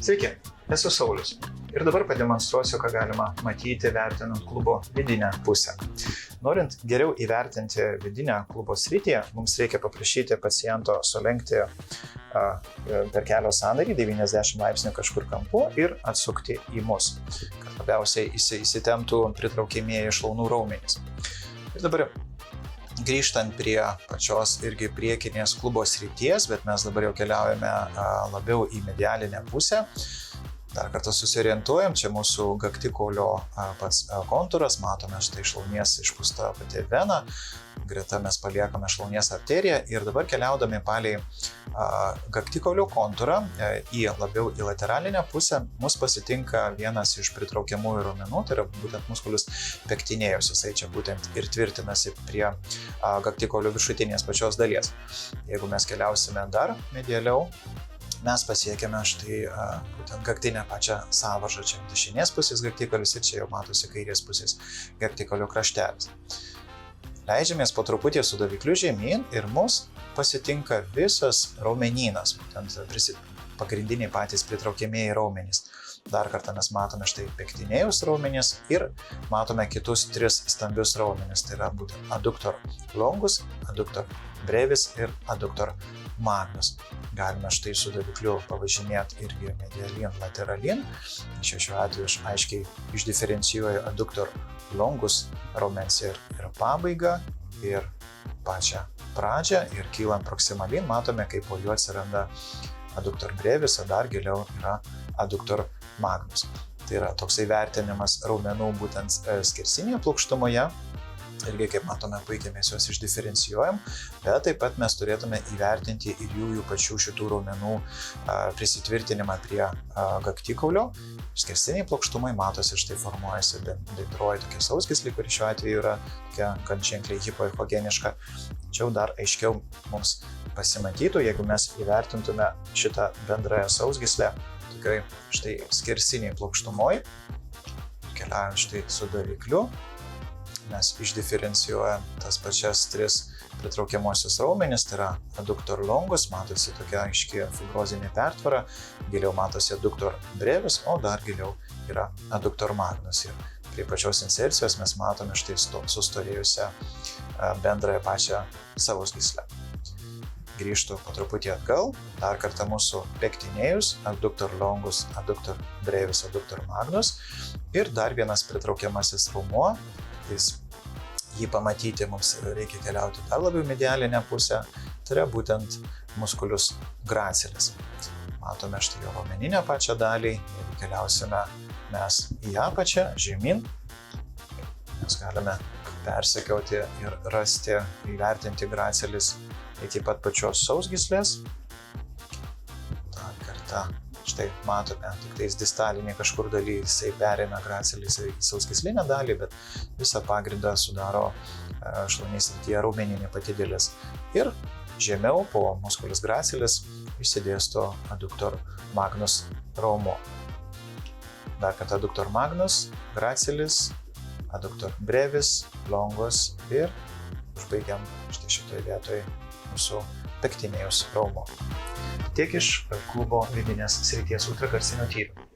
Sveiki, esu Saulius ir dabar pademonstruosiu, ką galima matyti vertinant klubo vidinę pusę. Norint geriau įvertinti vidinę klubo sritį, mums reikia paprašyti paciento sulenkti per kelio sąnarį 90 laipsnių kažkur kampu ir atsukti į mus, kad labiausiai įsitemptų pritraukiamieji šlaunų raumenys. Ir dabar grįžtant prie pačios irgi priekinės klubo srities, bet mes dabar jau keliaujame labiau į medialinę pusę. Dar kartą susiorientuojam, čia mūsų gaktikaulio pats kontūras, matome štai šlaunies išpūsta pati vena, greta mes paliekame šlaunies arteriją ir dabar keliaudami palei gaktikaulio kontūrą labiau į lateralinę pusę, mus pasitinka vienas iš pritraukiamųjų raumenų, tai yra būtent musculus pectineus, jisai čia būtent ir tvirtinasi prie gaktikaulio viršutinės pačios dalies. Jeigu mes keliausime dar medialiau, mes pasiekėme štai būtent gaktinę pačią sąvaržą, čia dešinės pusės gaktikalis ir čia jau matosi kairės pusės gaktikalio kraštelis. Leidžiamės po truputį su davikliu žemyn ir mus pasitinka visas raumenynas, būtent pagrindiniai patys pritraukiamieji raumenys. Dar kartą mes matome štai pectineus raumenys ir matome kitus tris stambius raumenys, tai yra būtent adductor longus, adductor brevis ir adductor magnus. Galime štai su davikliu pavažinėti irgi medialin, lateralin. Šiuo atveju aš aiškiai išdiferencijuoju adductor longus raumens ir pabaigą, ir pačią pradžią, ir kylant proximalin, matome, kaip po juo atsiranda adductor brevis, o dar giliau yra adductor magnus. Tai yra toksai vertinimas raumenų būtent skersinėje plokštumoje. Irgi, kaip matome, puikiai mes juos išdiferencijuojam, bet taip pat mes turėtume įvertinti ir jų pačių šitų raumenų prisitvirtinimą prie gaktikaulio. Skersiniai plokštumai matosi, štai formuojasi bendroji tokia sausgyslė, kuri šiuo atveju yra tokia gan ženkliai hipoechogeniška. Tačiau dar aiškiau mums pasimatytų, jeigu mes įvertintume šitą bendrąją sausgyslę, tokiai štai skersiniai plokštumoj, keliaujant štai su davikliu. Mes išdiferencijuojam tas pačias tris pritraukiamosius raumenis, tai yra adductor longus, matosi tokia aiški fibrozinė pertvara, giliau matosi adductor brevis, o dar giliau yra adductor magnus. Ir prie pačios insercijos mes matome štai sustorėjusią bendrąją pačią sausgyslę. Grįžtu po truputį atgal, dar kartą mūsų pectineus, adductor longus, adductor brevis, adductor magnus ir dar vienas pritraukiamasis raumuo. Jį pamatyti mums reikia keliauti dar labiau medialinę pusę, tai yra būtent musculus gracilis. Matome štai jo raumeninę pačią dalį, jeigu keliausime mes į apačią, žemyn, mes galime persekiauti ir rasti, įvertinti gracilis iki pat pačios sausgyslės. Dar kartą. Štai matome, tik tais distalinė kažkur daly jisai perėmė gracilis į sausgyslinę dalį, bet visą pagrindą sudaro šlaunies srityje raumeninė pati dalis. Ir žemiau po musculus gracilis išsidėsto adductor magnus raumuo. Dar kartą adductor magnus, gracilis, adductor brevis, longus ir užbaigiam štai šitoje vietoje mūsų pectineus raumo. Tiek iš klubo vidinės srities ultragarsinių tyrimų.